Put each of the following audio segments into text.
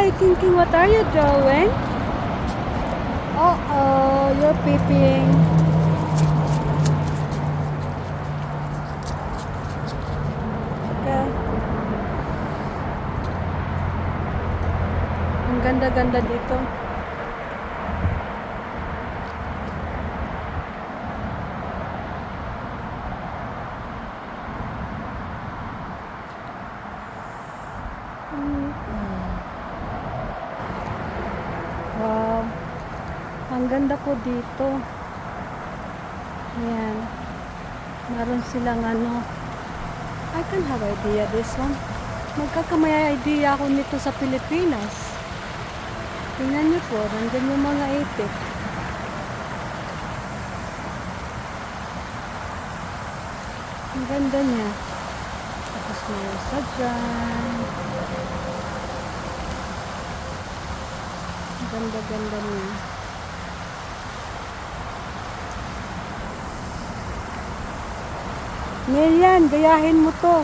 Hi, King, what are you doing? Oh, you're peeping. Okay. Ang ganda-ganda dito. Wow. Ang ganda po dito. Ayan. Meron silang ano. I can have idea this one. Magkakamay idea ako nito sa Pilipinas. Tingnan niyo po. Nandyan yung mga itik. Ang ganda niya. Tapos may isa dyan. Ang ganda-ganda niya. Merian, gayahin mo to.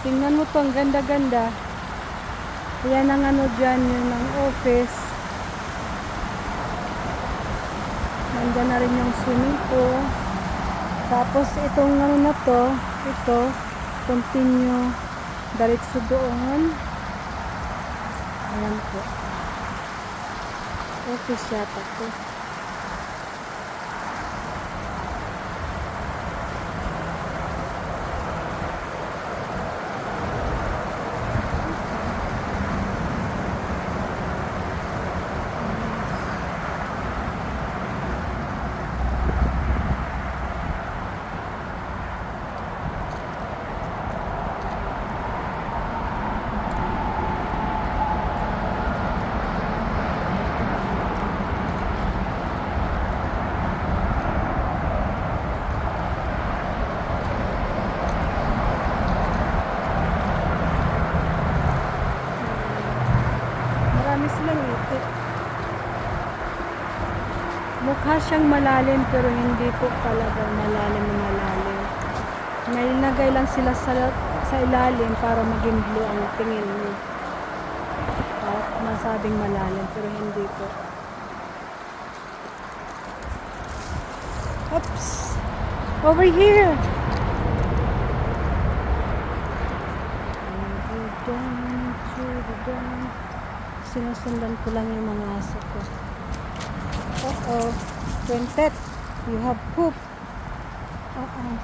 Tingnan mo to, ang ganda-ganda. Ayan ang ano dyan, yun ang office. Nandyan na rin yung swimming pool. Tapos itong ano na to, ito, continue, diretso doon. Ayan po. Office yata to. Marami silang itik. Mukha siyang malalim pero hindi po talaga malalim na malalim. Nailagay lang sila sa ilalim para maging blue ang tingin mo. At masabing malalim pero hindi po. Oops! Over here! Sinusundan ko lang yung mga aso ko. Uh-oh. Quintet, you have poop. Uh-oh.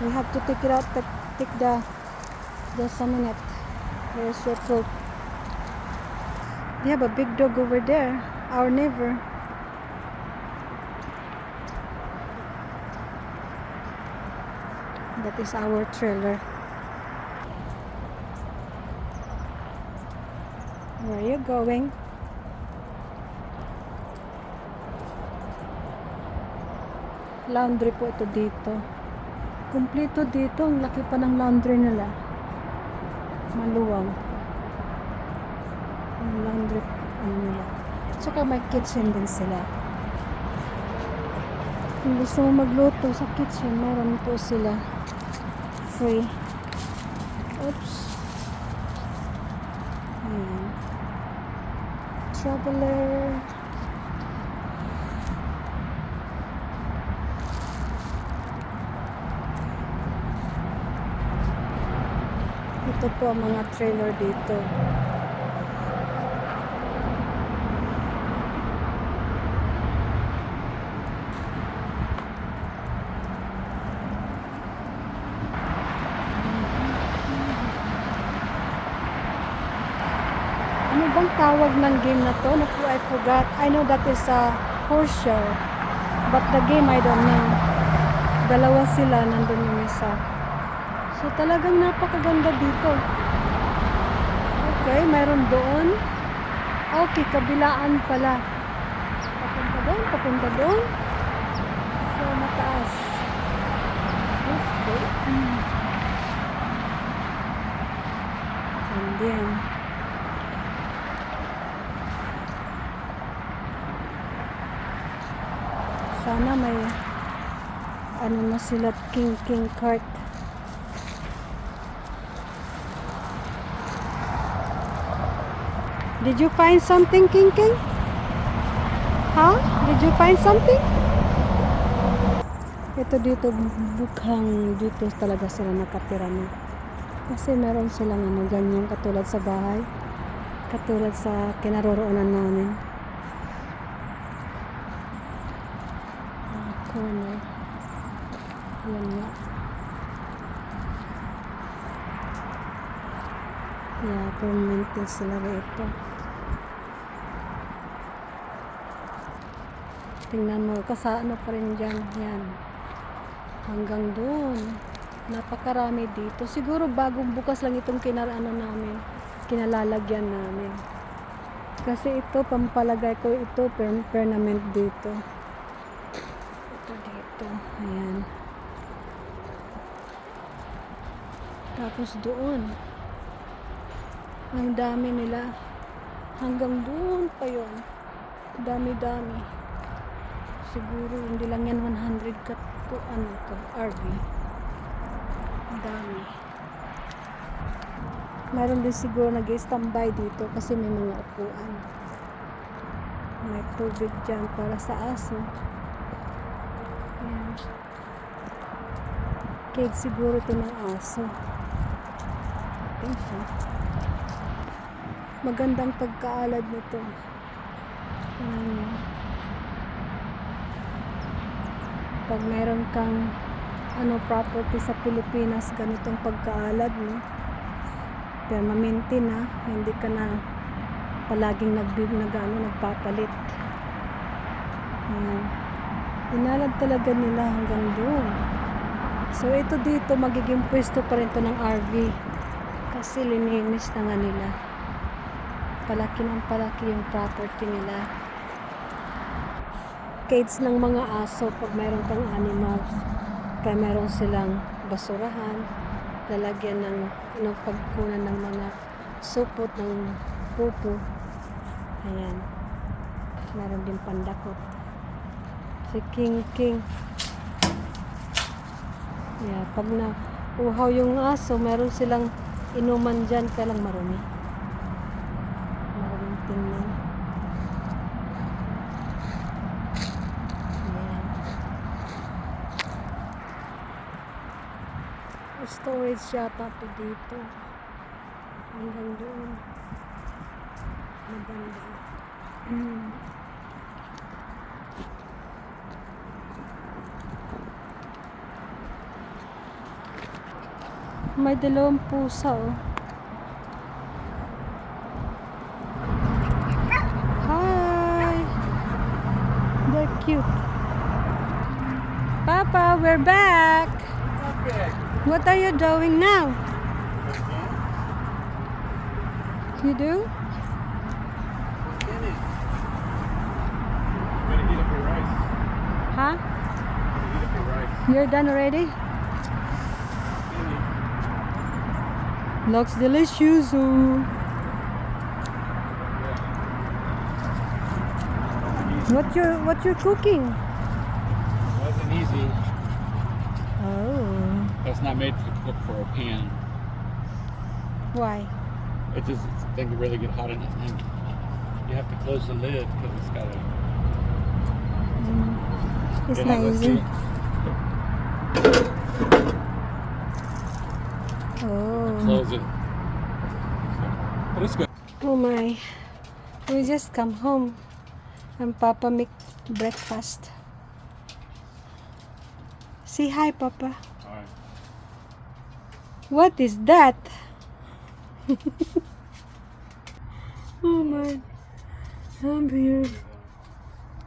We have to take it out. Take just a minute. There's your poop. We have a big dog over there. Our neighbor. That is our trailer. Where are you going? Laundry po ito dito. Kumpleto dito. Ang laki pa ng laundry nila. Maluwang. Ang laundry ano nila. Tsaka may kitchen din sila. Kung gusto mo magluto sa kitchen, meron po sila. Free. Oops. Ayan. Traveler. Ito po ang mga trailer dito. Ano bang tawag ng game na to? Naku, I forgot. I know that is a horse show. But the game, I don't know. Dalawa sila, nandun yung isa. So, talagang napakaganda dito. Okay, mayroon doon. Okay, kabilaan pala. Papunta doon. So, mataas. Okay. And then, sana may ano na sila king cart. Did you find something, King King? Huh? Did you find something? Ito dito, bukhang dito talaga sila nakatira na. Kasi meron silang ano, ganyan katulad sa bahay. Katulad sa kinaroroonan namin. Corner. Yan nga. Yeah, permanente sila rito. Tingnan mo, kasano pa rin dyan. Yan. Hanggang doon. Napakarami dito. Siguro bagong bukas lang itong namin. Kinalalagyan namin. Kasi ito, pampalagay ko ito, permanent dito. Ito dito. Ayan. Tapos doon. Ang dami nila. Hanggang doon pa yun. Dami-dami. Siguro hindi lang yan 100 RV. Dami. Meron din siguro nag-standby dito kasi may mga upuan. May tubig dyan para sa aso. Ayan. Cage siguro ito ng aso. I think so. Magandang pagkaalad nito. Pag meron kang property sa Pilipinas, ganitong pagkaalad, no? Permanente na, hindi ka na palaging nagpapalit. Inalad talaga nila hanggang doon. So ito dito magiging pwesto pa rin to ng RV kasi lininis na nga nila. Palaki ng palaki yung property nila. Cage ng mga aso pag mayroon kang animals. Kaya meron silang basurahan, lalagyan ng pagkunan ng mga supot ng pupo. Ayan. Meron din pandakot. Si King King. Yeah, pag na uhaw yung aso, meron silang inuman dyan, kaya lang marumi. Maraming tingnan. Ayan. Storage yata to dito. Hanggang doon. Mabanda. May dalawang pusa, oh. Hi! They're cute. Papa, we're back! Okay. What are you doing now? You do? In it. You gotta heat up your rice. Huh? Heat up your rice. You're done already? Looks delicious. What you're cooking? Wasn't easy. Oh. It's not made to cook for a pan. Why? It just doesn't really get hot enough. And you have to close the lid because it's got a. It's Yeah, not let's easy. see. Oh. Close it. But it's good. Oh my. We just come home and Papa make breakfast. Say hi, Papa. All right. What is that? Oh my. I'm here.